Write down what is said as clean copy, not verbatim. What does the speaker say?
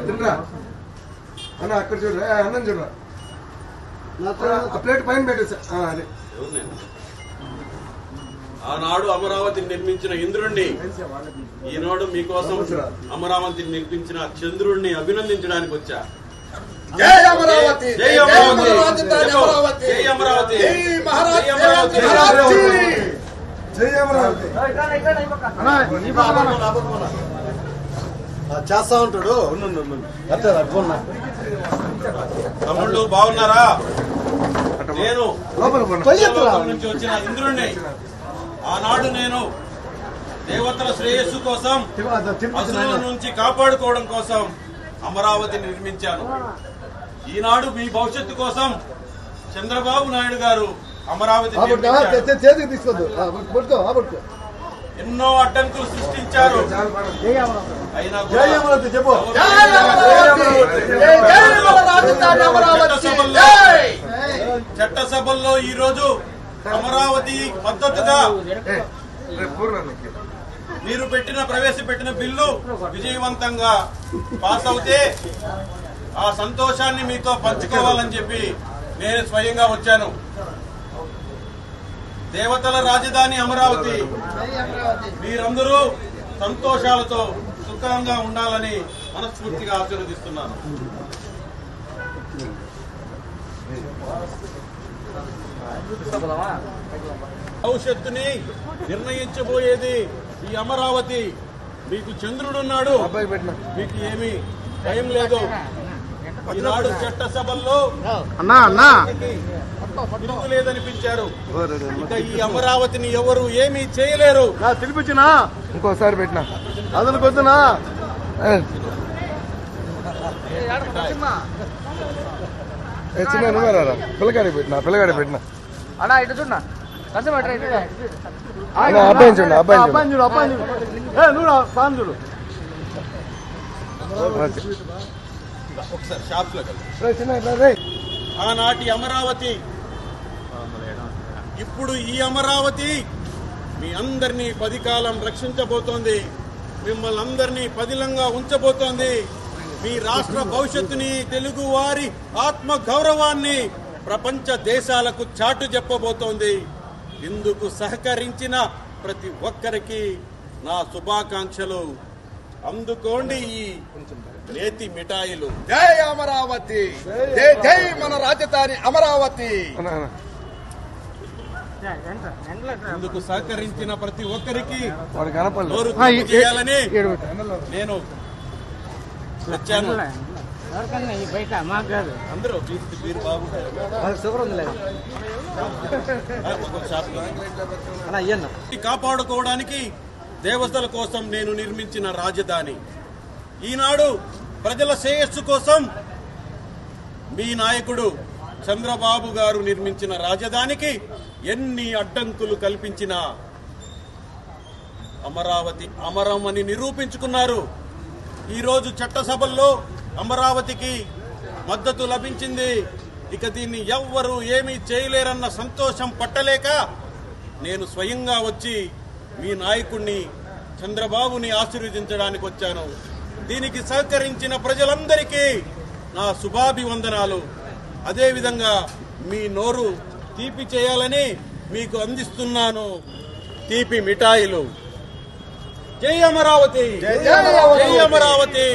తినరా అన్న అక్కడ చూడరా అన్నం చూడరా ప్లేట్ పైన పెట్టేసా అదే ఆనాడు అమరావతిని నిర్మించిన ఇంద్రుణ్ణి ఈనాడు మీకోసం అమరావతిని నిర్మించిన చంద్రుణ్ణి అభినందించడానికి వచ్చా. జై అమరావతి, జై అమరావతి, జై అమరావతి, జై అమరావతి. చేస్తా ఉంటాడు. తమ్ముళ్ళు బాగున్నారా? నేను నుంచి వచ్చిన ఇంద్రుణ్ణి. ఆనాడు నేను దేవతల శ్రేయస్సు కోసం, అసురుల నుంచి కాపాడుకోవడం కోసం అమరావతి నిర్మించాను. ఈనాడు మీ భవిష్యత్తు కోసం చంద్రబాబు నాయుడు గారు అమరావతి ఎన్నో అడ్డంకులు సృష్టించారు. అయినా చట్టసభల్లో ఈ రోజు అమరావతి మద్దతుగా మీరు ప్రవేశపెట్టిన బిల్లు విజయవంతంగా పాస్ అవుతే ఆ సంతోషాన్ని మీతో పంచుకోవాలని చెప్పి నేను స్వయంగా వచ్చాను. దేవతల రాజధాని అమరావతి, మీరందరూ సంతోషాలతో సుఖంగా ఉండాలని మనస్ఫూర్తిగా ఆశీర్వదిస్తున్నాను. భవిష్యత్తుని నిర్ణయించబోయేది ఈ అమరావతి. మీకు చంద్రుడున్నాడు, మీకు ఏమీ భయం లేదు. ఈనాడు చట్టసభల్లో తిరుగు లేదనిపించారు. ఇక ఈ అమరావతిని ఎవరు ఏమీ చేయలేరు. తినిపించినా ఇంకోసారి పెట్టినా అదను కొద్దునా చిన్న నువ్వేరా పిల్లగాడి పెట్టినా అన్నా ఇటు చూడ అబ్బాయి చూడు అబ్బాయి చూడు చూడు ఒకసారి షాప్ లో ఆనాటి అమరావతి, ఇప్పుడు ఈ అమరావతి మీ అందరినీ 10 కాలం రక్షించబోతోంది. మిమ్మల్ని అందరినీ పదిలంగా ఉంచబోతోంది. మీ రాష్ట్ర భవిష్యత్తుని, తెలుగు వారి ఆత్మ గౌరవాన్ని ప్రపంచ దేశాలకు చాటు చెప్పబోతోంది. ఇందుకు సహకరించిన ప్రతి ఒక్కరికి నా శుభాకాంక్షలు. అందుకోండి ఈ నేతి మిఠాయిలు. జై అమరావతి, జై జై మన రాజధాని అమరావతి. ఇందుకు సహకరించిన ప్రతి ఒక్కరికి నోరు చేయాలని నేను వచ్చాను. అందరూ మీరు బాబు కాపాడుకోవడానికి దేవతల కోసం నేను నిర్మించిన రాజధాని. ఈనాడు ప్రజల శ్రేయస్సు కోసం మీ నాయకుడు చంద్రబాబు గారు నిర్మించిన రాజధానికి ఎన్ని అడ్డంకులు కల్పించినా అమరావతి అమరమని నిరూపించుకున్నారు. ఈరోజు చట్టసభల్లో అమరావతికి మద్దతు లభించింది. ఇక దీన్ని ఎవ్వరూ ఏమీ చేయలేరన్న సంతోషం పట్టలేక నేను స్వయంగా వచ్చి మీ నాయకుడిని చంద్రబాబుని ఆశీర్వదించడానికి వచ్చాను. దీనికి సహకరించిన ప్రజలందరికీ నా శుభాభివందనాలు. అదేవిధంగా మీ నోరు తీపి చేయాలని మీకు అందిస్తున్నాను తీపి మిఠాయిలు. జై అమరావతి, జై అమరావతి.